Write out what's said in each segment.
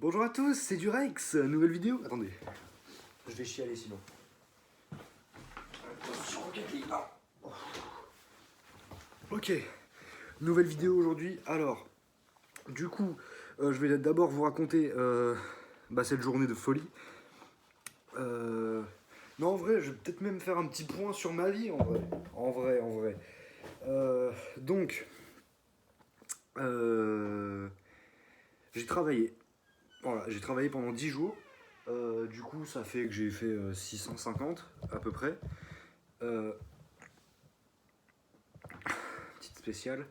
Bonjour à tous, c'est Durex, nouvelle vidéo. Attendez, je vais chialer sinon. Ok, nouvelle vidéo aujourd'hui. Alors, du coup, je vais d'abord vous raconter cette journée de folie. Non, en vrai, je vais peut-être même faire un petit point sur ma vie, en vrai. En vrai. Donc, j'ai travaillé. Voilà, j'ai travaillé pendant 10 jours. Du coup, ça fait que j'ai fait 650 à peu près. Petite spéciale.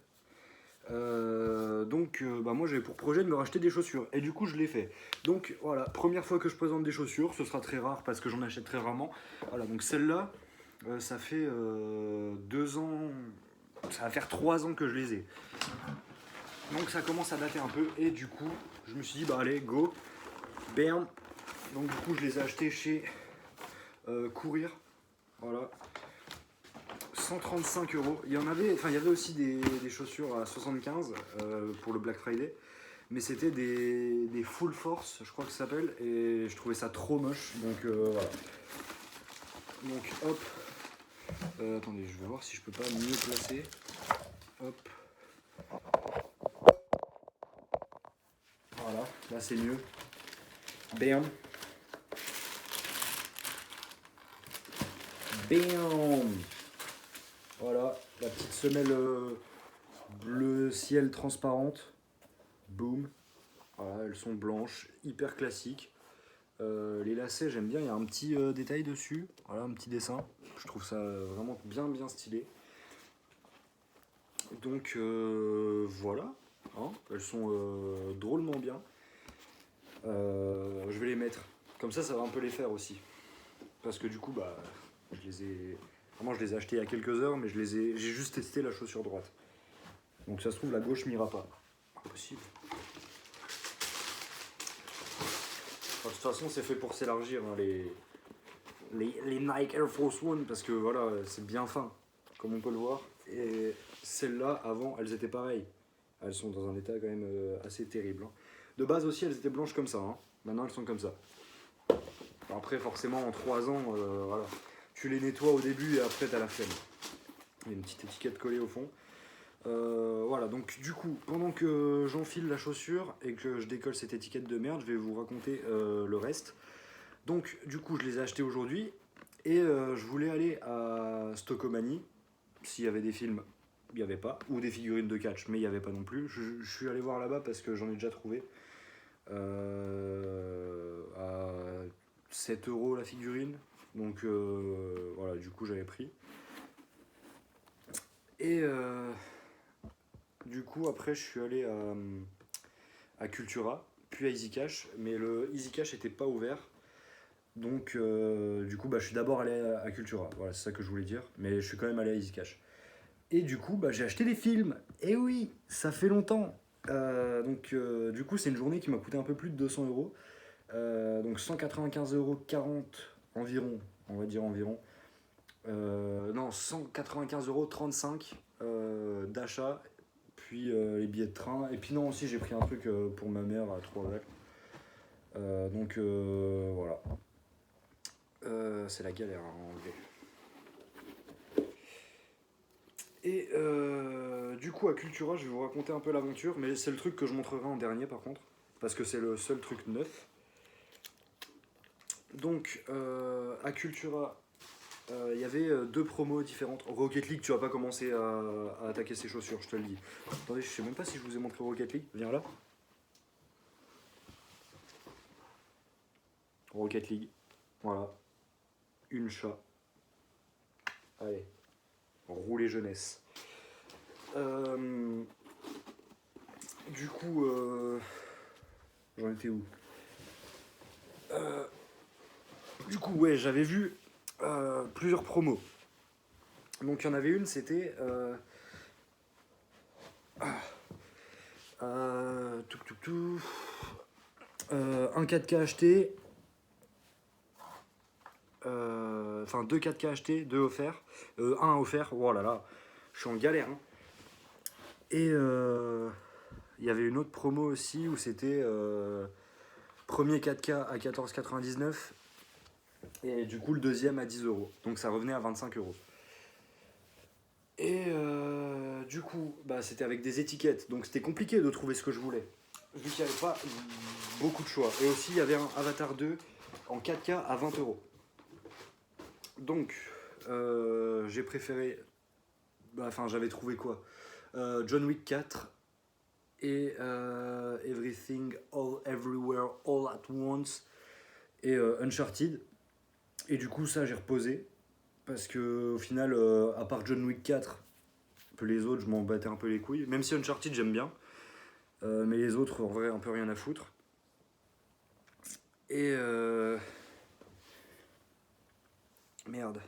Moi j'avais pour projet de me racheter des chaussures et du coup je l'ai fait. Donc voilà, première fois que je présente des chaussures, ce sera très rare parce que j'en achète très rarement. Voilà, donc celle-là, ça fait 2 ans, ça va faire 3 ans que je les ai. Donc ça commence à dater un peu et du coup je me suis dit bah allez go, bam. Donc du coup je les ai achetés chez Courir, voilà. 135 euros. Il y avait aussi des chaussures à 75 pour le Black Friday, mais c'était des Full Force, je crois que ça s'appelle, et je trouvais ça trop moche. Donc voilà. Donc hop. Attendez, je vais voir si je peux pas mieux placer. Hop. Voilà, là c'est mieux. Bam. Bam. Voilà, la petite semelle bleu ciel transparente. Boom. Voilà, elles sont blanches, hyper classiques. Les lacets, j'aime bien, il y a un petit détail dessus, voilà, un petit dessin. Je trouve ça vraiment bien stylé. Donc voilà, hein, elles sont drôlement bien. Je vais les mettre, comme ça va un peu les faire aussi. Parce que du coup, je les ai achetés il y a quelques heures, mais j'ai juste testé la chaussure droite. Donc ça se trouve, la gauche m'ira pas. Impossible. Enfin, de toute façon, c'est fait pour s'élargir, hein, les Nike Air Force One, parce que voilà, c'est bien fin, comme on peut le voir. Et celles-là, avant, elles étaient pareilles. Elles sont dans un état quand même assez terrible, hein. De base aussi, elles étaient blanches comme ça, hein. Maintenant, elles sont comme ça. Après, forcément, en 3 ans, voilà, tu les nettoies au début et après, t'as la flemme. Il y a une petite étiquette collée au fond. Voilà, donc du coup, pendant que j'enfile la chaussure et que je décolle cette étiquette de merde, je vais vous raconter le reste. Donc, du coup, je les ai achetés aujourd'hui et je voulais aller à Stockomanie. S'il y avait des films, il n'y avait pas. Ou des figurines de catch, mais il n'y avait pas non plus. Je suis allé voir là-bas parce que j'en ai déjà trouvé. À 7 euros la figurine. Donc, voilà, du coup, j'avais pris. Et du coup, après, je suis allé à Cultura, puis à Easy Cash. Mais le Easy Cash n'était pas ouvert. Donc, du coup, je suis d'abord allé à Cultura. Voilà, c'est ça que je voulais dire. Mais je suis quand même allé à Easy Cash. Et du coup, j'ai acheté des films. Et oui, ça fait longtemps. Du coup, c'est une journée qui m'a coûté un peu plus de 200 euros. Donc 195,40 € environ, on va dire environ. Non, 195,35 € d'achat. Puis les billets de train. Et puis non, aussi, j'ai pris un truc pour ma mère à 3 balles. Voilà. C'est la galère à enlever. Et du coup, à Cultura, je vais vous raconter un peu l'aventure, mais c'est le truc que je montrerai en dernier par contre, parce que c'est le seul truc neuf. Donc, à Cultura, il y avait 2 promos différentes. Rocket League, tu vas pas commencer à attaquer ses chaussures, je te le dis. Attendez, je sais même pas si je vous ai montré Rocket League. Viens là. Rocket League. Voilà. Une chat. Allez. Rouler jeunesse. Du coup, j'en étais où? Du coup, ouais, j'avais vu plusieurs promos. Donc, il y en avait une, c'était un 4K acheté, enfin 2 4K achetés, 2 offerts, un offert, oh là là, je suis en galère, hein. Et il y avait une autre promo aussi où c'était Premier 4K à 14,99 et du coup le deuxième à 10 euros. Donc ça revenait à 25 euros. Et du coup, bah, c'était avec des étiquettes, donc c'était compliqué de trouver ce que je voulais, vu qu'il n'y avait pas beaucoup de choix. Et aussi, il y avait un Avatar 2 en 4K à 20 euros. Donc, j'ai préféré. Enfin, j'avais trouvé quoi John Wick 4 et Everything, All, Everywhere, All at Once et Uncharted. Et du coup, ça, j'ai reposé. Parce que au final, à part John Wick 4, les autres, je m'en battais un peu les couilles. Même si Uncharted, j'aime bien. Mais les autres, en vrai, un peu rien à foutre. Et merde.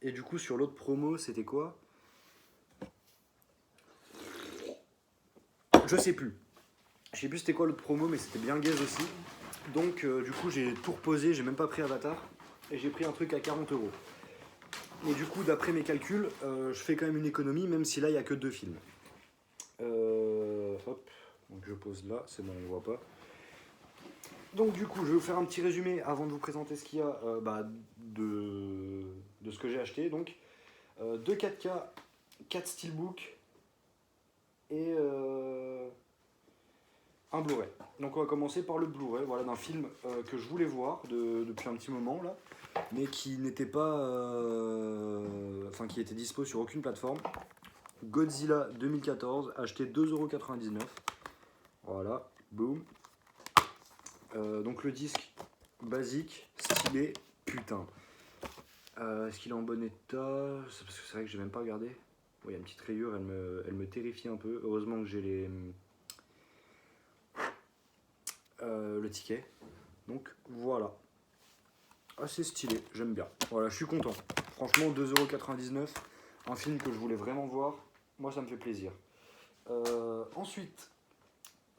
Et du coup, sur l'autre promo, c'était quoi? Je sais plus. Je sais plus c'était quoi l'autre promo, mais c'était bien gaze aussi. Donc, du coup, j'ai tout reposé. J'ai même pas pris Avatar. Et j'ai pris un truc à 40 euros. Et du coup, d'après mes calculs, je fais quand même une économie, même si là, il n'y a que 2 films. Hop. Donc, je pose là. C'est bon, on voit pas. Donc du coup, je vais vous faire un petit résumé avant de vous présenter ce qu'il y a de ce que j'ai acheté. Donc, 2 4K, 4 Steelbook et un Blu-ray. Donc on va commencer par le Blu-ray, voilà, d'un film que je voulais voir depuis un petit moment là, mais qui n'était pas, enfin qui était dispo sur aucune plateforme. Godzilla 2014, acheté 2,99€. Voilà, boum. Donc le disque basique, stylé, putain. Est-ce qu'il est en bon état? Parce que c'est vrai que j'ai même pas regardé. Bon, il y a une petite rayure, elle me terrifie un peu. Heureusement que j'ai le ticket. Donc voilà. Assez stylé, j'aime bien. Voilà, je suis content. Franchement, 2,99€, un film que je voulais vraiment voir. Moi, ça me fait plaisir. Ensuite,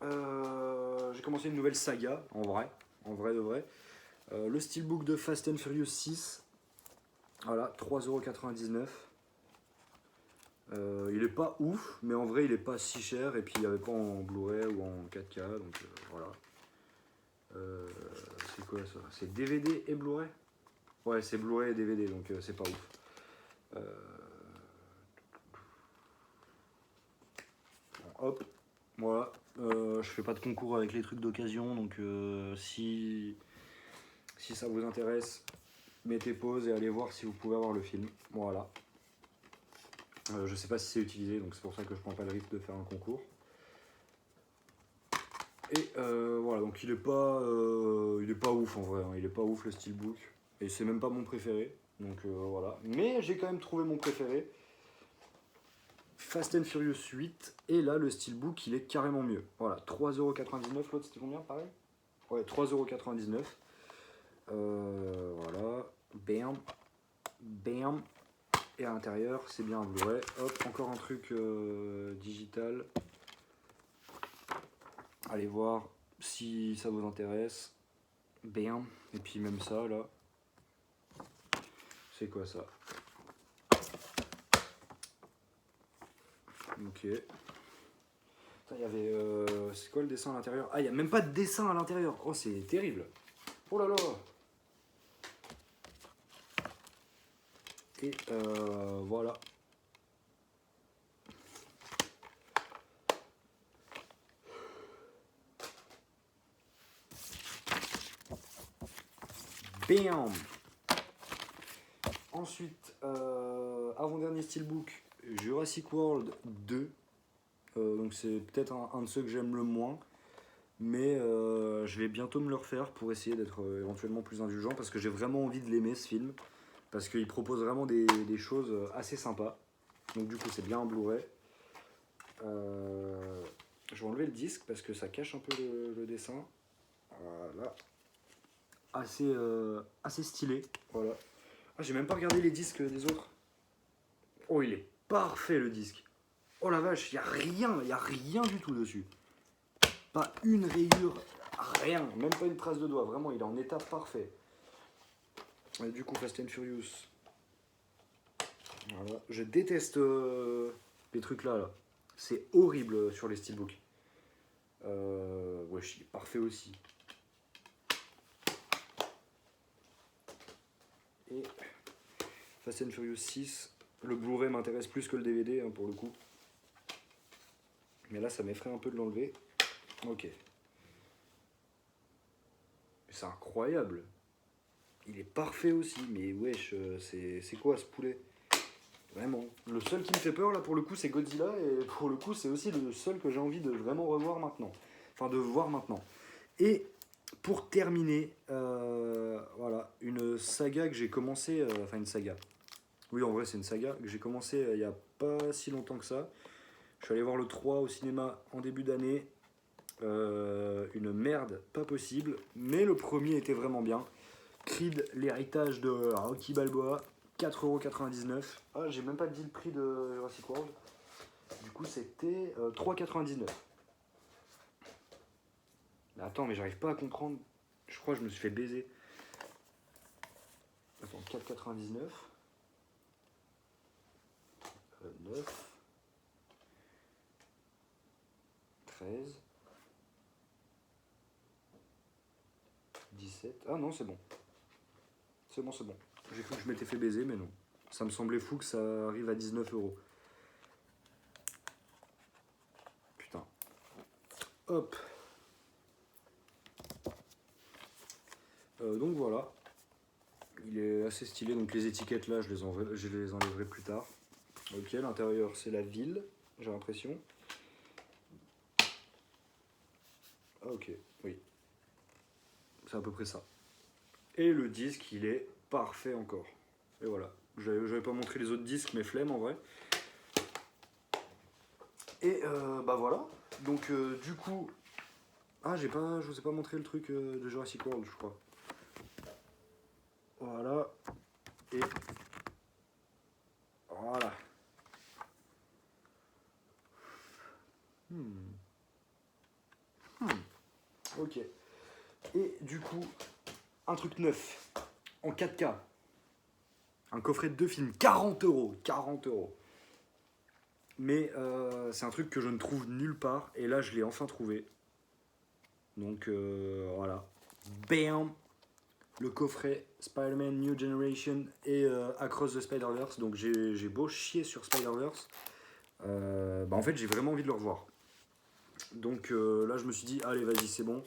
j'ai commencé une nouvelle saga, en vrai de vrai. Le steelbook de Fast and Furious 6. Voilà, 3,99€. Il est pas ouf, mais en vrai il est pas si cher. Et puis il n'y avait pas en Blu-ray ou en 4K, donc voilà. C'est quoi ça? C'est DVD et Blu-ray? Ouais, c'est Blu-ray et DVD, donc c'est pas ouf. Bon, hop, voilà. Je fais pas de concours avec les trucs d'occasion, donc si ça vous intéresse, mettez pause et allez voir si vous pouvez avoir le film. Voilà. Je sais pas si c'est utilisé, donc c'est pour ça que je prends pas le risque de faire un concours. Et voilà, donc il est pas ouf en vrai, hein. Il est pas ouf le steelbook, et c'est même pas mon préféré, donc voilà. Mais j'ai quand même trouvé mon préféré, Fast and Furious 8, et là le steelbook il est carrément mieux. Voilà, 3,99€, l'autre c'était combien pareil? Ouais, 3,99€. Voilà, bam, bam. Et à l'intérieur, c'est bien un Blu-ray. Hop, encore un truc digital. Allez voir si ça vous intéresse. Bam. Et puis même ça, là. C'est quoi ça? Ok. Il y avait... c'est quoi le dessin à l'intérieur? Ah, il n'y a même pas de dessin à l'intérieur. Oh, c'est terrible. Oh là là. Et voilà. Bam. Ensuite, avant-dernier steelbook, Jurassic World 2. Donc c'est peut-être un de ceux que j'aime le moins. Mais je vais bientôt me le refaire pour essayer d'être éventuellement plus indulgent. Parce que j'ai vraiment envie de l'aimer ce film. Parce qu'il propose vraiment des choses assez sympas. Donc du coup c'est bien un Blu-ray. Je vais enlever le disque parce que ça cache un peu le dessin. Voilà. Assez stylé. Voilà. Ah, j'ai même pas regardé les disques des autres. Oh, il est parfait le disque. Oh la vache, il y a rien du tout dessus. Pas une rayure, rien, même pas une trace de doigt. Vraiment, il est en état parfait. Et du coup, Fast and Furious. Voilà. Je déteste les trucs là. C'est horrible sur les steelbooks. Wesh, il est parfait aussi. Et Fast and Furious 6, le Blu-ray m'intéresse plus que le DVD hein, pour le coup. Mais là, ça m'effraie un peu de l'enlever. Ok. C'est incroyable. Il est parfait aussi, mais wesh, c'est quoi ce poulet? Vraiment. Le seul qui me fait peur là pour le coup c'est Godzilla et pour le coup c'est aussi le seul que j'ai envie de vraiment revoir maintenant. Enfin de voir maintenant. Et pour terminer, voilà, une saga que j'ai commencé, enfin une saga. Oui en vrai c'est une saga que j'ai commencé il n'y a pas si longtemps que ça. Je suis allé voir le 3 au cinéma en début d'année. Une merde pas possible, mais le premier était vraiment bien. Creed, l'héritage de Rocky Balboa, 4,99€. Ah, j'ai même pas dit le prix de Jurassic World. Du coup, c'était 3,99€. Mais attends, mais j'arrive pas à comprendre. Je crois que je me suis fait baiser. Attends, 4,99€. 9. 13. 17. Ah non, c'est bon. C'est bon, c'est bon. J'ai cru que je m'étais fait baiser, mais non. Ça me semblait fou que ça arrive à 19€. Putain. Hop. Donc voilà. Il est assez stylé. Donc les étiquettes là, je les enlèverai plus tard. Ok, l'intérieur c'est la ville, j'ai l'impression. Ah ok, oui. C'est à peu près ça. Et le disque, il est parfait encore. Et voilà. J'avais pas montré les autres disques, mais flemme en vrai. Et bah voilà. Donc du coup... Ah, je vous ai pas montré le truc de Jurassic World, je crois. Voilà. Et... Voilà. Ok. Et du coup, un truc neuf. En 4K. Un coffret de 2 films. 40€. 40€. Mais c'est un truc que je ne trouve nulle part. Et là, je l'ai enfin trouvé. Donc voilà. Bam! Le coffret Spider-Man New Generation et Across the Spider-Verse. Donc j'ai beau chier sur Spider-Verse. Bah en fait, j'ai vraiment envie de le revoir. Donc là, je me suis dit, allez, vas-y, c'est bon.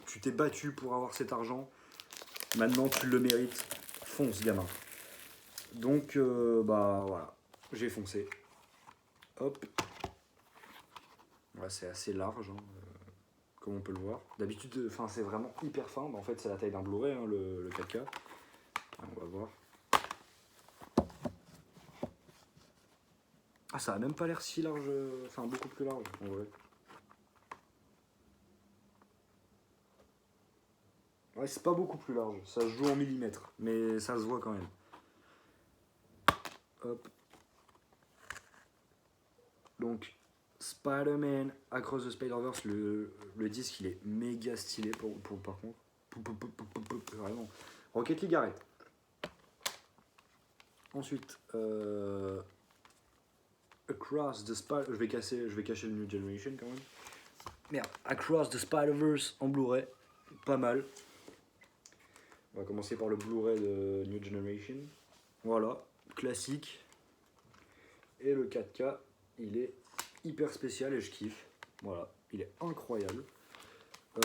Tu t'es battu pour avoir cet argent. Maintenant, tu le mérites. Fonce, gamin. Donc, bah voilà. J'ai foncé. Hop. Ouais, c'est assez large, hein, comme on peut le voir. D'habitude, c'est vraiment hyper fin. Bah, en fait, c'est la taille d'un Blu-ray, hein, le 4K. On va voir. Ah, ça a même pas l'air si large. Enfin, beaucoup plus large, en vrai. Ouais, c'est pas beaucoup plus large. Ça se joue en millimètres. Mais ça se voit quand même. Hop. Donc, Spider-Man Across the Spider-Verse, le disque, il est méga stylé par contre. Vraiment. Rocket League, arrête. Ensuite, Across the Spider... Je vais cacher le New Generation quand même. Merde. Across the Spider-Verse en Blu-ray. Pas mal. On va commencer par le Blu-ray de New Generation. Voilà. Classique. Et le 4K, il est hyper spécial et je kiffe. Voilà. Il est incroyable.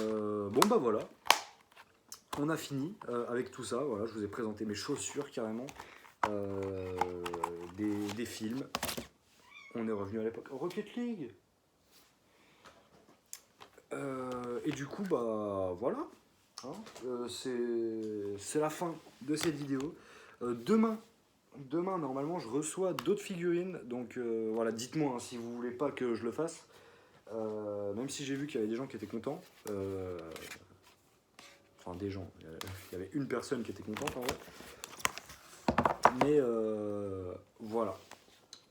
Bon bah voilà. On a fini avec tout ça. Voilà, je vous ai présenté mes chaussures carrément. Des films. On est revenu à l'époque Rocket League. Et du coup, bah voilà. Hein, c'est la fin de cette vidéo. Demain, normalement, je reçois d'autres figurines. Donc voilà, dites-moi hein, si vous voulez pas que je le fasse. Même si j'ai vu qu'il y avait des gens qui étaient contents. Enfin, des gens. Il y avait une personne qui était contente en vrai. Mais voilà.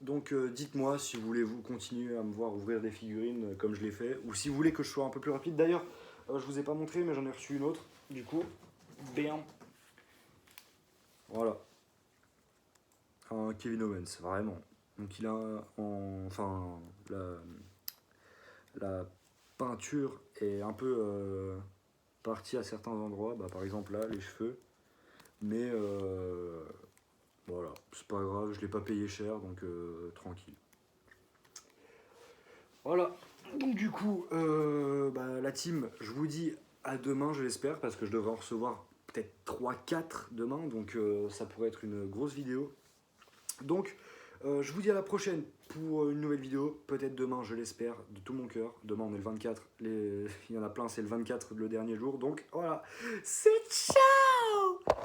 Donc dites-moi si vous voulez vous continuer à me voir ouvrir des figurines comme je l'ai fait. Ou si vous voulez que je sois un peu plus rapide. D'ailleurs, je vous ai pas montré mais j'en ai reçu une autre. Du coup, bam. Voilà. Un Kevin Owens, vraiment. Donc il a enfin la peinture est un peu partie à certains endroits. Bah, par exemple là, les cheveux. Mais voilà, c'est pas grave, je l'ai pas payé cher, donc tranquille. Voilà, donc du coup, la team, je vous dis à demain, je l'espère, parce que je devrais en recevoir peut-être 3-4 demain, donc ça pourrait être une grosse vidéo. Donc, je vous dis à la prochaine pour une nouvelle vidéo, peut-être demain, je l'espère, de tout mon cœur. Demain, on est le 24, il y en a plein, c'est le 24, le dernier jour, donc voilà, c'est ciao.